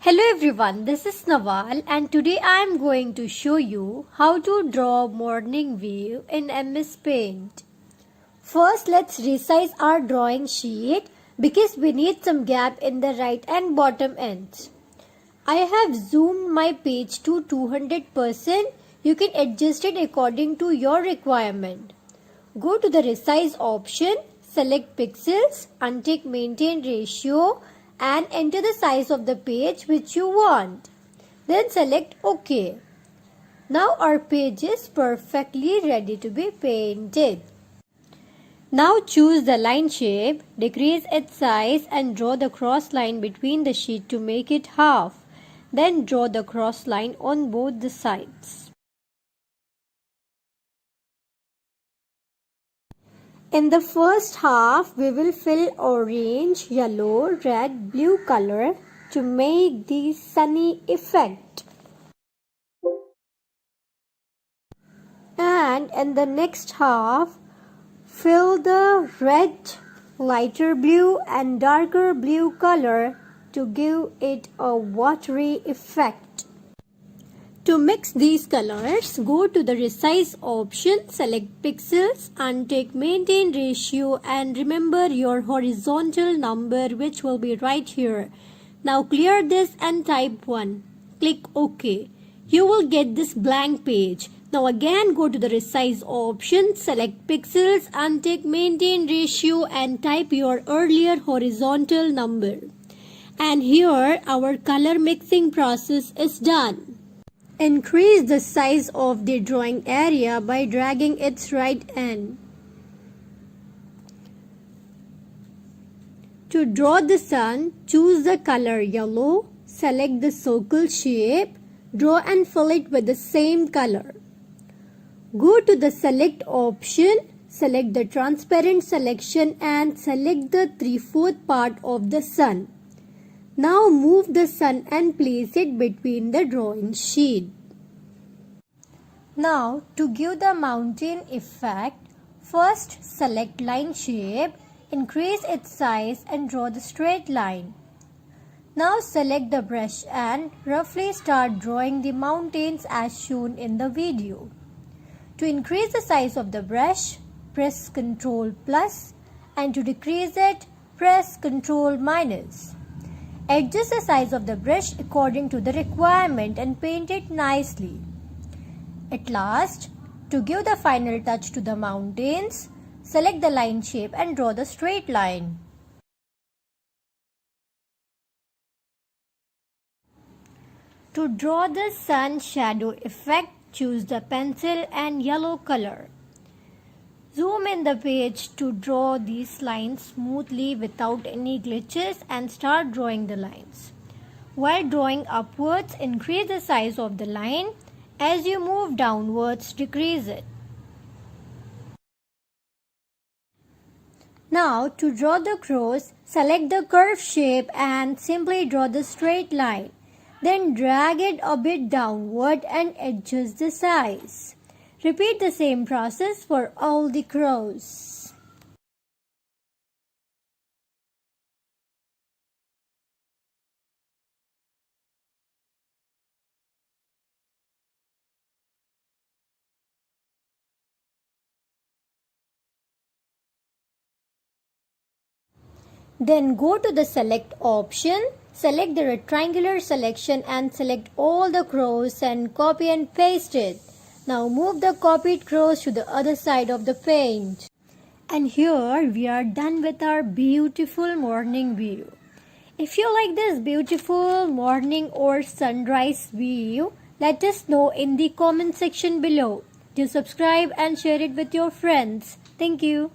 Hello everyone, this is Nawal and today I am going to show you how to draw morning view in MS Paint. First, let's resize our drawing sheet because we need some gap in the right and bottom ends. I have zoomed my page to 200%. You can adjust it according to your requirement. Go to the resize option, select pixels, untick maintain ratio and enter the size of the page which you want. Then select OK. Now our page is perfectly ready to be painted. Now choose the line shape, decrease its size and draw the cross line between the sheet to make it half. Then draw the cross line on both the sides. In the first half, we will fill orange, yellow, red, blue color to make the sunny effect. And in the next half, fill the red, lighter blue and darker blue color to give it a watery effect. To mix these colors, go to the resize option, select pixels, untick maintain ratio and remember your horizontal number which will be right here. Now clear this and type 1. Click OK. You will get this blank page. Now again go to the resize option, select pixels, untick maintain ratio and type your earlier horizontal number. And here our color mixing process is done. Increase the size of the drawing area by dragging its right end. To draw the sun, choose the color yellow, select the circle shape, draw and fill it with the same color. Go to the select option, select the transparent selection and select the 3/4 part of the sun. Now move the sun and place it between the drawing sheet. Now to give the mountain effect, first select line shape, increase its size and draw the straight line. Now select the brush and roughly start drawing the mountains as shown in the video. To increase the size of the brush, press Ctrl+ and to decrease it, press Ctrl-. Adjust the size of the brush according to the requirement and paint it nicely. At last, to give the final touch to the mountains, select the line shape and draw the straight line. To draw the sun shadow effect, choose the pencil and yellow color. Zoom in the page to draw these lines smoothly without any glitches and start drawing the lines. While drawing upwards, increase the size of the line. As you move downwards, decrease it. Now to draw the crows, select the curve shape and simply draw the straight line. Then drag it a bit downward and adjust the size. Repeat the same process for all the crows. Then go to the select option, select the rectangular selection and select all the crows and copy and paste it. Now move the copied crows to the other side of the paint. And here we are done with our beautiful morning view. If you like this beautiful morning or sunrise view, let us know in the comment section below. Do subscribe and share it with your friends. Thank you.